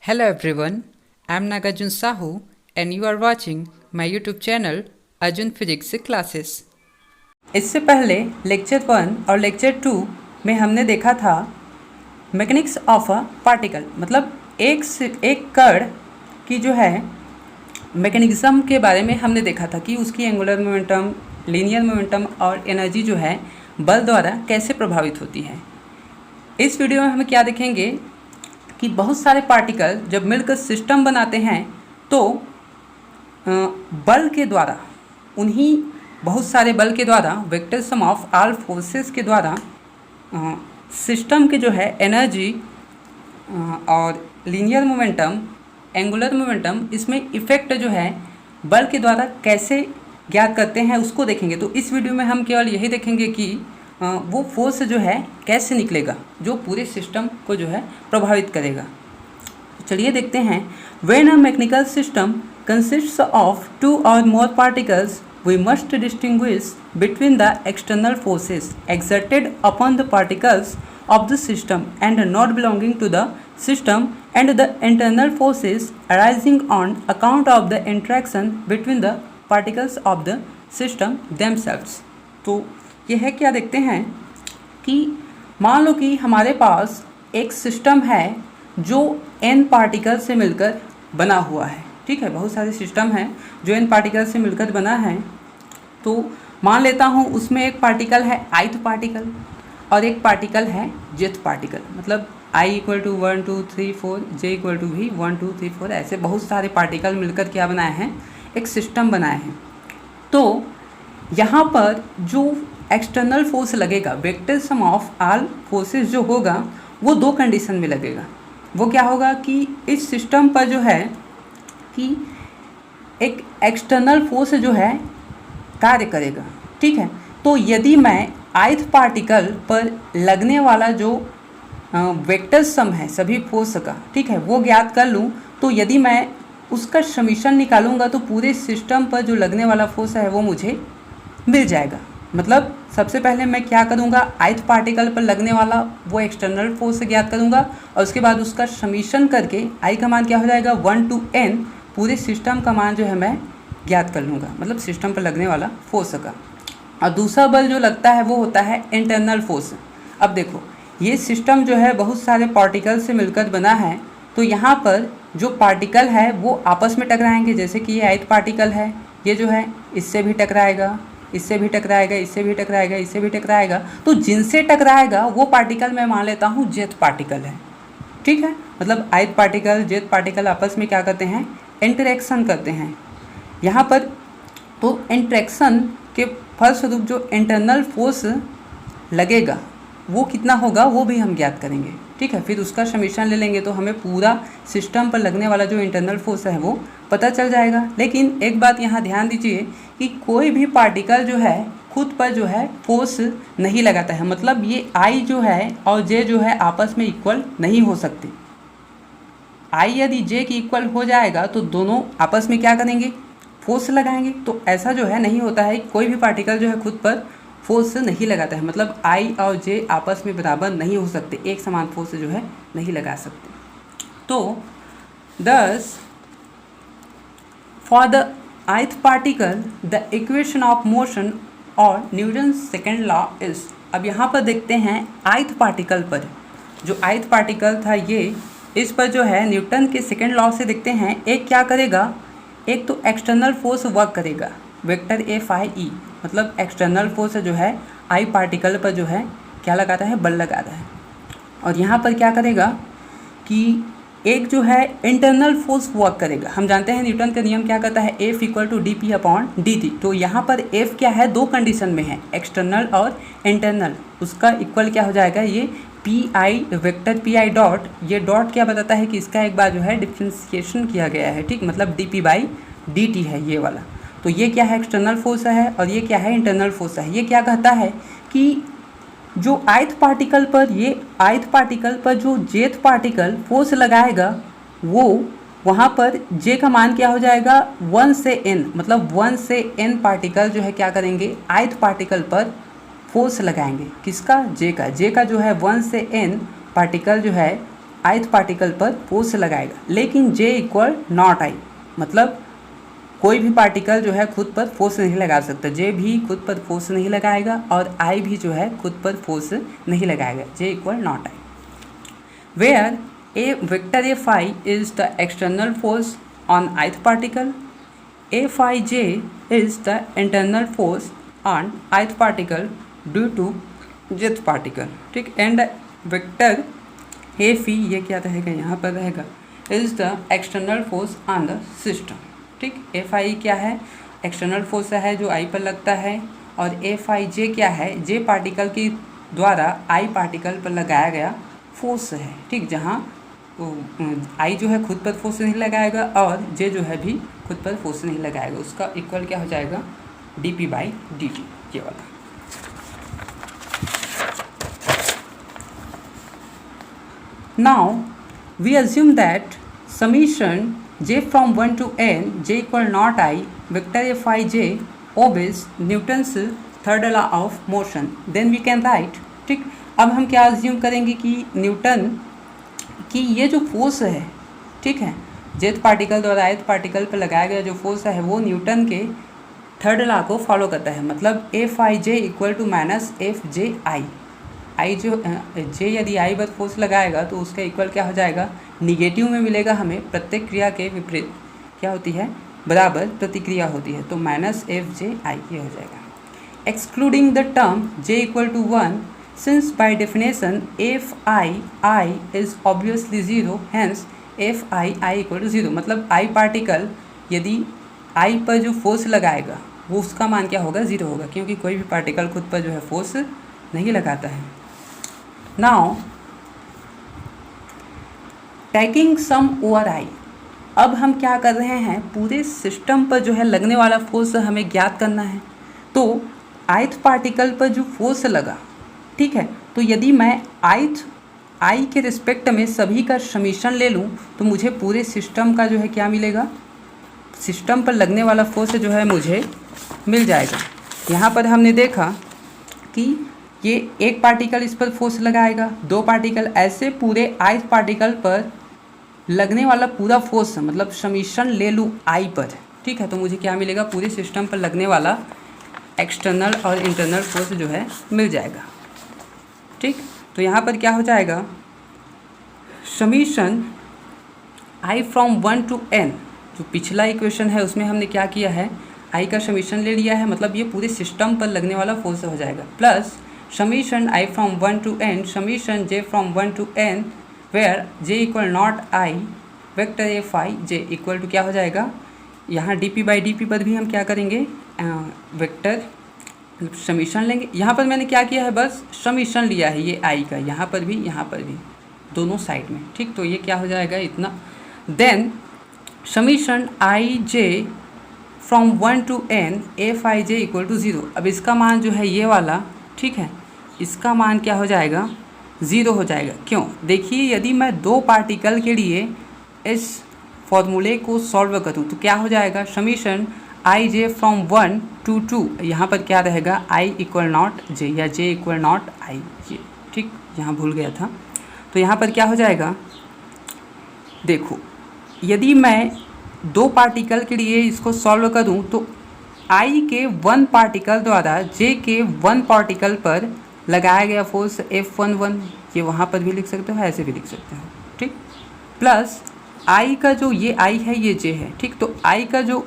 Hello everyone, I am Nagarjun Sahu and you are watching my YouTube channel Arjun Physics Classes। इससे पहले lecture 1 और lecture 2 में हमने देखा था मैकेनिक्स ऑफ अ पार्टिकल, मतलब एक कण की जो है मैकेनिज्म के बारे में हमने देखा था कि उसकी एंगुलर मोमेंटम, लीनियर मोमेंटम और एनर्जी जो है बल द्वारा कैसे प्रभावित होती है। इस वीडियो में हम क्या देखेंगे कि बहुत सारे पार्टिकल जब मिलकर सिस्टम बनाते हैं तो बल के द्वारा, उन्हीं बहुत सारे बल के द्वारा, vector sum of all forces के द्वारा सिस्टम के जो है एनर्जी और लीनियर मोमेंटम, एंगुलर मोमेंटम, इसमें इफ़ेक्ट जो है बल के द्वारा कैसे ज्ञात करते हैं उसको देखेंगे। तो इस वीडियो में हम केवल यही देखेंगे कि वो फोर्स जो है कैसे निकलेगा जो पूरे सिस्टम को जो है प्रभावित करेगा। चलिए देखते हैं। When a mechanical system consists of two or more particles we must distinguish between the external forces exerted upon the particles of the system and not belonging to the system and the internal forces arising on account of the interaction between the particles of the system themselves। तो यह है, क्या देखते हैं कि मान लो कि हमारे पास एक सिस्टम है जो n पार्टिकल से मिलकर बना हुआ है। ठीक है, बहुत सारे सिस्टम हैं जो n पार्टिकल से मिलकर बना है। तो मान लेता हूँ उसमें एक पार्टिकल है ith पार्टिकल और एक पार्टिकल है jth पार्टिकल, मतलब I equal to 1 2 3 4, j equal to भी 1 2 3 4, ऐसे बहुत सारे पार्टिकल मिलकर क्या बनाए हैं, एक सिस्टम बनाए हैं। तो यहाँ पर जो एक्सटर्नल फोर्स लगेगा, vector sum of all forces जो होगा, वो दो कंडीशन में लगेगा। वो क्या होगा कि इस सिस्टम पर जो है कि एक एक्सटर्नल फोर्स जो है कार्य करेगा। ठीक है, तो यदि मैं ith पार्टिकल पर लगने वाला जो वेक्टर सम है सभी फोर्स का, ठीक है, वो ज्ञात कर लूँ, तो यदि मैं उसका समीशन निकालूंगा तो पूरे सिस्टम पर जो लगने वाला फोर्स है वो मुझे मिल जाएगा। मतलब सबसे पहले मैं क्या करूँगा, ith पार्टिकल पर लगने वाला वो एक्सटर्नल फोर्स ज्ञात करूँगा और उसके बाद उसका समीशन करके I का मान क्या हो जाएगा 1 to n, पूरे सिस्टम का मान जो है मैं ज्ञात कर लूँगा, मतलब सिस्टम पर लगने वाला फोर्स का। और दूसरा बल जो लगता है वो होता है इंटरनल फोर्स। अब देखो, ये सिस्टम जो है बहुत सारे पार्टिकल से मिलकर बना है, तो यहाँ पर जो पार्टिकल है वो आपस में टकराएंगे। जैसे कि ये ith पार्टिकल है, ये जो है इससे भी टकराएगा, इससे भी टकराएगा, इससे भी टकराएगा, इससे भी टकराएगा। तो जिनसे टकराएगा वो पार्टिकल मैं मान लेता हूँ jth पार्टिकल है। ठीक है, मतलब ith पार्टिकल jth पार्टिकल आपस में क्या करते हैं, इंटरेक्शन करते हैं यहाँ पर। तो इंटरेक्शन के फलस्वरूप जो इंटरनल फोर्स लगेगा वो कितना होगा वो भी हम ज्ञात करेंगे। ठीक है, फिर उसका समीशन ले लेंगे तो हमें पूरा सिस्टम पर लगने वाला जो इंटरनल फोर्स है वो पता चल जाएगा। लेकिन एक बात यहाँ ध्यान दीजिए कि कोई भी पार्टिकल जो है खुद पर जो है फोर्स नहीं लगाता है, मतलब ये I जो है और J जो है आपस में इक्वल नहीं हो सकते। I यदि J की इक्वल हो जाएगा तो दोनों आपस में क्या करेंगे, फोर्स लगाएंगे। तो ऐसा जो है नहीं होता है, कोई भी पार्टिकल जो है खुद पर फोर्स नहीं लगाता है, मतलब I और J आपस में बराबर नहीं हो सकते, एक समान फोर्स जो है नहीं लगा सकते। तो thus for the ith particle the equation of motion और न्यूटन सेकेंड लॉ इज। अब यहाँ पर देखते हैं ith पार्टिकल पर, जो ith पार्टिकल था ये, इस पर जो है न्यूटन के सेकेंड लॉ से देखते हैं। एक क्या करेगा, एक तो एक्सटर्नल फोर्स वर्क करेगा, वेक्टर F(I)E, मतलब एक्सटर्नल फोर्स जो है I पार्टिकल पर जो है क्या लगाता है, बल लगाता है। और यहाँ पर क्या करेगा कि एक जो है इंटरनल फोर्स वर्क करेगा। हम जानते हैं न्यूटन का नियम क्या कहता है, F इक्वल टू dP/dt। तो यहाँ पर F क्या है, दो कंडीशन में है, एक्सटर्नल और इंटरनल। उसका इक्वल क्या हो जाएगा, ये PI वेक्टर PI डॉट, ये डॉट क्या बताता है कि इसका एक बार जो है डिफ्रेंशिएशन किया गया है। ठीक, मतलब dP/dt है ये वाला। तो ये क्या है, एक्सटर्नल फोर्स है और ये क्या है, इंटरनल फोर्स है। ये क्या कहता है कि जो ith पार्टिकल पर, ये ith पार्टिकल पर जो jth पार्टिकल फोर्स लगाएगा वो वहाँ पर j का मान क्या हो जाएगा 1 से n, मतलब 1 से n पार्टिकल जो है क्या करेंगे, ith पार्टिकल पर फोर्स लगाएंगे। किसका, j का। j का जो है 1 से n पार्टिकल जो है ith पार्टिकल पर फोर्स लगाएगा, लेकिन j इक्वल नॉट i, मतलब कोई भी पार्टिकल जो है खुद पर फोर्स नहीं लगा सकता, j भी खुद पर फोर्स नहीं लगाएगा और i भी जो है खुद पर फोर्स नहीं लगाएगा, j equal not i। Where a vector fi is the external force on ith particle, Fij is the internal force on ith particle due to jth particle, ठीक। एंड वेक्टर ए फी ये क्या रहेगा, यहाँ पर रहेगा is the external force on the system, ठीक। F I क्या है, एक्सटर्नल फोर्स है जो आई पर लगता है, और एफ आई जे क्या है, जे पार्टिकल के द्वारा आई पार्टिकल पर लगाया गया फोर्स है, ठीक। जहाँ आई जो है खुद पर फोर्स नहीं लगाएगा और जे जो है भी खुद पर फोर्स नहीं लगाएगा, उसका इक्वल क्या हो जाएगा, d p by d t, ये वाला। Now we assume that summation j from 1 to n j equal not i vector f I j obeys Newton's third law of motion, then we can write, ठीक। अब हम क्या assume करेंगे कि Newton की ये जो फोर्स है, ठीक है, जेथ पार्टिकल द्वारा ith पार्टिकल पर लगाया गया जो फोर्स है वो न्यूटन के थर्ड लॉ को फॉलो करता है, मतलब f i j equal to minus f j i, i जो जे यदि आई पर फोर्स लगाएगा तो उसका इक्वल क्या हो जाएगा, निगेटिव में मिलेगा हमें, प्रत्येक क्रिया के विपरीत क्या होती है, बराबर प्रतिक्रिया होती है, तो माइनस एफ जे आई ये हो जाएगा। Excluding the term j equal to 1 since by definition f i is obviously zero, hence f i equal to zero, मतलब आई पार्टिकल यदि आई पर जो फोर्स लगाएगा वो उसका मान क्या होगा, ज़ीरो होगा, क्योंकि कोई भी पार्टिकल खुद पर जो है फोर्स नहीं लगाता है। Now taking sum over i, अब हम क्या कर रहे हैं, पूरे सिस्टम पर जो है लगने वाला फोर्स हमें ज्ञात करना है। तो ith पार्टिकल पर जो फोर्स लगा, ठीक है, तो यदि मैं ith आई के रिस्पेक्ट में सभी का समीशन ले लूँ तो मुझे पूरे सिस्टम का जो है क्या मिलेगा, सिस्टम पर लगने वाला फोर्स जो है मुझे मिल जाएगा। यहाँ पर हमने देखा कि ये एक पार्टिकल इस पर फोर्स लगाएगा, दो पार्टिकल, ऐसे पूरे ith पार्टिकल पर लगने वाला पूरा फोर्स, मतलब समीशन ले लूँ आई पर, ठीक है, तो मुझे क्या मिलेगा, पूरे सिस्टम पर लगने वाला एक्सटर्नल और इंटरनल फोर्स जो है मिल जाएगा, ठीक। तो यहाँ पर क्या हो जाएगा, summation i from 1 to n, जो पिछला इक्वेशन है उसमें हमने क्या किया है, आई का समीशन ले लिया है, मतलब ये पूरे सिस्टम पर लगने वाला फोर्स हो जाएगा, plus summation i from 1 to n summation j from 1 to n where j equal not i vector f i j equal to क्या हो जाएगा, यहाँ d p by d p पर भी हम क्या करेंगे, वेक्टर समीशन लेंगे। यहाँ पर मैंने क्या किया है, बस समीशन लिया है ये आई का, यहाँ पर भी दोनों साइड में, ठीक। तो ये क्या हो जाएगा इतना, then summation i j from 1 to n f i j equal to zero. अब इसका मान जो है ये वाला, ठीक है, इसका मान क्या हो जाएगा, ज़ीरो हो जाएगा। क्यों, देखिए यदि मैं दो पार्टिकल के लिए इस फॉर्मूले को सॉल्व करूँ तो क्या हो जाएगा, summation i j from 1 to 2, यहाँ पर क्या रहेगा, आई इक्वल नॉट जे या जे इक्वल नॉट आई, ये ठीक, यहाँ भूल गया था। तो यहाँ पर क्या हो जाएगा, देखो यदि मैं दो पार्टिकल के लिए इसको सॉल्व करूँ तो आई के 1 पार्टिकल द्वारा जे के 1 पार्टिकल पर लगाया गया फोर्स F11, ये वहाँ पर भी लिख सकते हो, ऐसे भी लिख सकते हो, ठीक, प्लस आई का जो ये आई है ये जे है, ठीक। तो आई का जो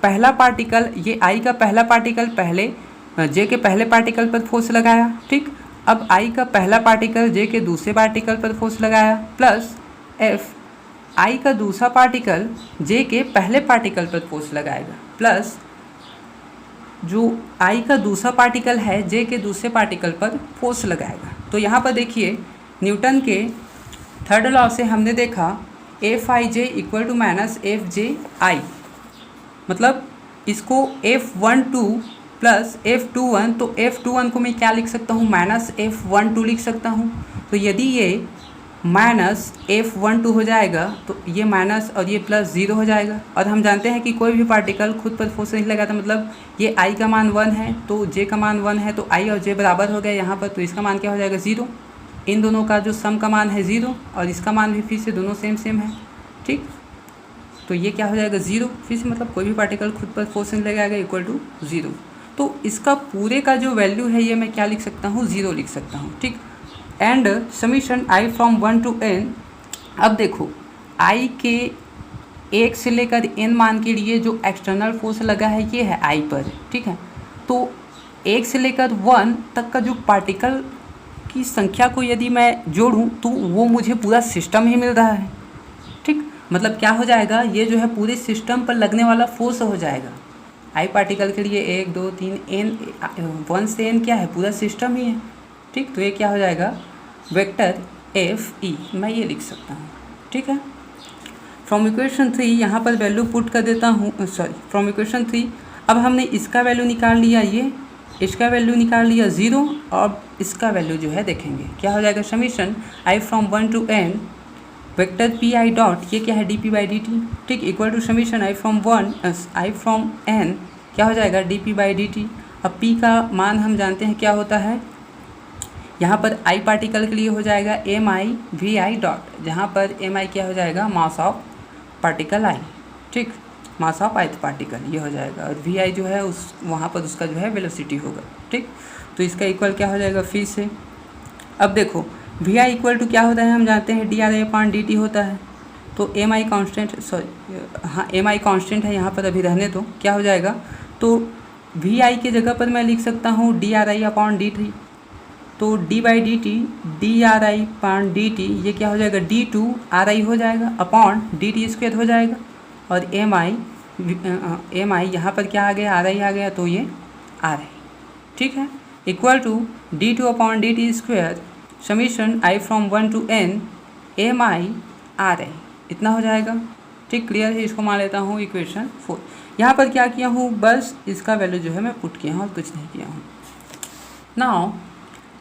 पहला पार्टिकल, ये आई का पहला पार्टिकल पहले जे के पहले पार्टिकल पर फोर्स लगाया, ठीक। अब आई का पहला पार्टिकल जे के दूसरे पार्टिकल पर फोर्स लगाया, प्लस एफ आई का दूसरा पार्टिकल जे के पहले पार्टिकल पर फोर्स लगाएगा, प्लस जो आई का दूसरा पार्टिकल है जे के दूसरे पार्टिकल पर फोर्स लगाएगा। तो यहाँ पर देखिए न्यूटन के थर्ड लॉ से हमने देखा f i j equal to minus f j i, मतलब इसको F12 प्लस F21, तो F21 को मैं क्या लिख सकता हूँ, माइनस F12 लिख सकता हूँ। तो यदि ये माइनस F12 हो जाएगा तो ये माइनस और ये प्लस ज़ीरो हो जाएगा, और हम जानते हैं कि कोई भी पार्टिकल खुद पर फोर्स नहीं लगाता, मतलब ये I का मान 1 है तो J का मान 1 है, तो I और J बराबर हो गया यहाँ पर, तो इसका मान क्या हो जाएगा, ज़ीरो, इन दोनों का जो सम का मान है 0 और इसका मान भी फिर से दोनों सेम है, ठीक। तो ये क्या हो जाएगा 0, फिर से मतलब कोई भी पार्टिकल खुद पर फोर्स नहीं लगाएगा इक्वल टू 0। तो इसका पूरे का जो वैल्यू है ये मैं क्या लिख सकता हूँ, 0 लिख सकता हूँ, ठीक। And summation i from 1 to n। अब देखो i के 1 से लेकर n मान के लिए जो एक्सटर्नल फोर्स लगा है ये है i पर, ठीक है। तो 1 से लेकर 1 तक का जो पार्टिकल की संख्या को यदि मैं जोड़ूं तो वो मुझे पूरा सिस्टम ही मिल रहा है, ठीक। मतलब क्या हो जाएगा, ये जो है पूरे सिस्टम पर लगने वाला फोर्स हो जाएगा। आई पार्टिकल के लिए 1 2 3 n 1 से n क्या है, पूरा सिस्टम ही है, ठीक। तो ये क्या हो जाएगा वेक्टर एफ ई, मैं ये लिख सकता हूँ, ठीक है। फ्रॉम इक्वेशन 3 यहाँ पर वैल्यू पुट कर देता हूँ, सॉरी फ्रॉम इक्वेशन 3 अब हमने इसका वैल्यू निकाल लिया, ये इसका वैल्यू निकाल लिया 0, और इसका वैल्यू जो है देखेंगे क्या हो जाएगा। Summation i from 1 to n vector p i dot, ये क्या है d p by d t, ठीक, equal to summation i from n क्या हो जाएगा d p by d t. अब p का मान हम जानते हैं क्या होता है, यहाँ पर i पार्टिकल के लिए हो जाएगा m i v i dot, जहाँ पर एम आई क्या हो जाएगा मास ऑफ पार्टिकल i, ठीक, मास ऑफ ith पार्टिकल ये हो जाएगा, और वी आई जो है उस वहाँ पर उसका जो है वेलोसिटी होगा, ठीक। तो इसका इक्वल क्या हो जाएगा फिर से। अब देखो वी आई इक्वल टू क्या होता है, हम जानते हैं D r i upon d T होता है। तो एम आई कॉन्स्टेंट, सॉरी हाँ एम आई कॉन्स्टेंट है यहाँ पर, अभी रहने दो, क्या हो जाएगा। तो वी आई के जगह पर मैं लिख सकता हूँ d r i upon d t. तो d by d t d r i upon d t, ये क्या हो जाएगा डी टू आर आई हो जाएगा अपॉन डी टी स्क्वायर हो जाएगा, और एम आई यहाँ पर क्या आ गया आर आई आ गया, तो ये आर आई, ठीक है, equal to d two upon d t square summation i from 1 to n m i r i, इतना हो जाएगा, ठीक। क्लियर है, इसको मान लेता हूँ इक्वेशन 4। यहाँ पर क्या किया हूँ, बस इसका वैल्यू जो है मैं पुट किया हूँ और कुछ नहीं किया हूँ। Now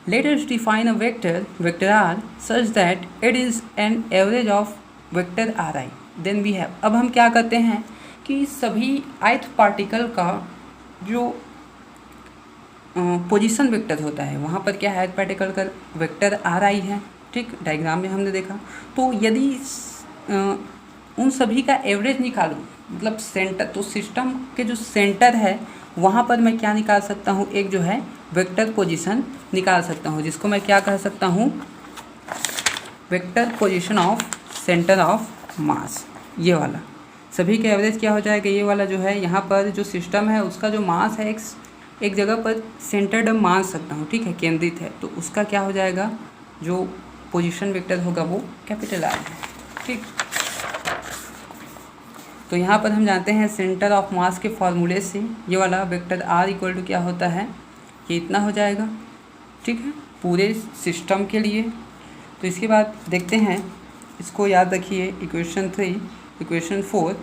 let us define a vector r such that it is an average of vector r i, then we have. अब हम क्या करते हैं कि सभी ith पार्टिकल का जो पोजीशन वेक्टर होता है वहाँ पर क्या है पार्टिकल का वेक्टर आर आई है, ठीक, डायग्राम में हमने देखा। तो यदि उन सभी का एवरेज निकालूं, मतलब सेंटर, तो सिस्टम के जो सेंटर है वहाँ पर मैं क्या निकाल सकता हूँ, एक जो है वेक्टर पोजीशन निकाल सकता हूँ, जिसको मैं क्या कह सकता हूँ vector position of centre of मास। ये वाला सभी का एवरेज क्या हो जाएगा, ये वाला जो है यहाँ पर जो सिस्टम है उसका जो मास है एक जगह पर सेंटर्ड मान सकता हूँ, ठीक है, केंद्रित है, तो उसका क्या हो जाएगा जो पोजीशन वेक्टर होगा वो कैपिटल आर है, ठीक। तो यहाँ पर हम जानते हैं सेंटर ऑफ मास के फॉर्मूले से ये वाला वेक्टर आर इक्वल टू क्या होता है, ये इतना हो जाएगा, ठीक है, पूरे सिस्टम के लिए। तो इसके बाद देखते हैं, इसको याद रखिए, इक्वेशन 3 इक्वेशन 4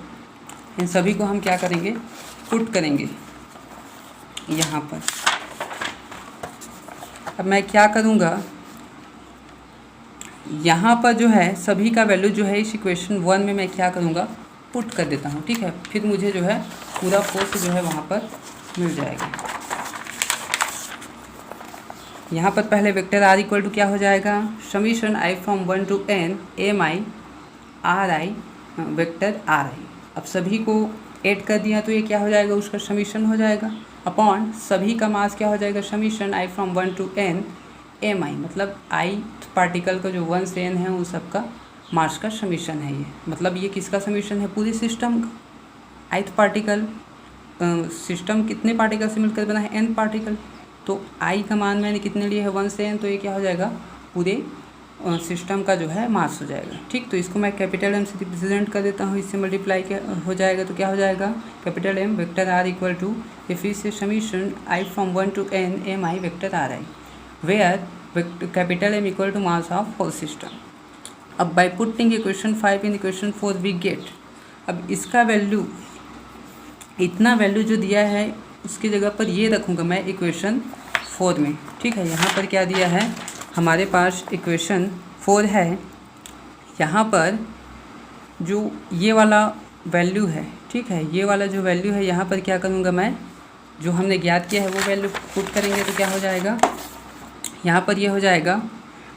इन सभी को हम क्या करेंगे पुट करेंगे यहाँ पर। अब मैं क्या करूँगा, यहाँ पर जो है सभी का वैल्यू जो है इस इक्वेशन 1 में मैं क्या करूँगा पुट कर देता हूँ, ठीक है, फिर मुझे जो है पूरा फोर्स जो है वहाँ पर मिल जाएगा। यहाँ पर पहले वेक्टर आर इक्वल टू क्या हो जाएगा, summation i from 1 to n m i r i vector r i. अब सभी को ऐड कर दिया तो ये क्या हो जाएगा, उसका समीशन हो जाएगा, अपॉन सभी का मास क्या हो जाएगा, summation i from 1 to n m i, मतलब i पार्टिकल का जो 1 से n है उन सब का मास का समीशन है ये। मतलब ये किसका समीशन है, पूरे सिस्टम का। ith पार्टिकल सिस्टम कितने पार्टिकल से मिलकर बना है, n पार्टिकल। तो i का मान मैंने कितने लिए है 1 से n, तो ये क्या हो जाएगा पूरे सिस्टम का जो है मास हो जाएगा, ठीक। तो इसको मैं कैपिटल M से रिप्रेजेंट कर देता हूँ, इससे मल्टीप्लाई हो जाएगा तो क्या हो जाएगा capital M vector R equal to, ये फिर से summation i from 1 to n m i vector r i, where capital M equal to mass of whole system. अब by putting equation 5 in equation 4 we get, अब इसका value इतना value जो दिया है उसकी जगह पर ये रखूँगा मैं इक्वेशन 4 में, ठीक है। यहाँ पर क्या दिया है हमारे पास इक्वेशन 4 है, यहाँ पर जो ये वाला वैल्यू है, ठीक है, ये वाला जो वैल्यू है यहाँ पर क्या करूँगा मैं, जो हमने ज्ञात किया है वो वैल्यू पुट करेंगे तो क्या हो जाएगा, यहाँ पर ये हो जाएगा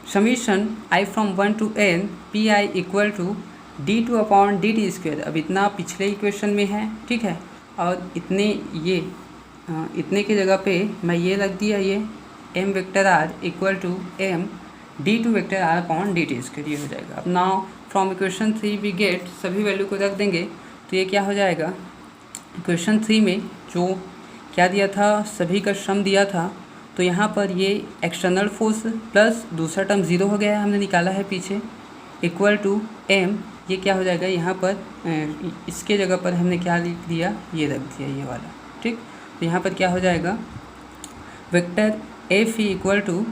summation i from 1 to n p i equal to d2/dt²। अब इतना पिछले इक्वेशन में है, ठीक है, और इतने की जगह पे मैं ये रख दिया, ये m vector r equal to m d2 vector r/dt², ये हो जाएगा। अब now from equation 3 we get, सभी वैल्यू को रख देंगे तो ये क्या हो जाएगा, इक्वेशन 3 में जो क्या दिया था, सभी का सम दिया था, तो यहाँ पर ये एक्सटर्नल फोर्स प्लस दूसरा टर्म 0 हो गया है, हमने निकाला है पीछे, इक्वल टू m, ये क्या हो जाएगा, यहाँ पर इसके जगह पर हमने क्या लिख दिया, ये रख दिया ये वाला, ठीक। तो यहाँ पर क्या हो जाएगा, vector f equal to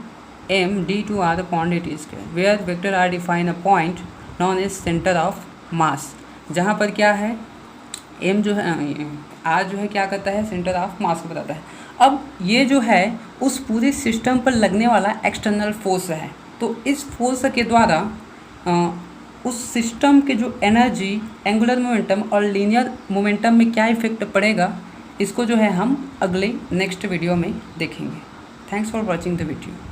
m d2r/dt², where vector r define a point known as centre of mass, जहाँ पर क्या है, m जो है, r जो है क्या करता है, सेंटर ऑफ मास को बताता है। अब ये जो है उस पूरे सिस्टम पर लगने वाला एक्सटर्नल फोर्स है, तो इस फोर्स के द्वारा उस सिस्टम के जो एनर्जी, एंगुलर मोमेंटम और लीनियर मोमेंटम में क्या इफेक्ट पड़ेगा, इसको जो है हम अगले नेक्स्ट वीडियो में देखेंगे। Thanks for watching the video.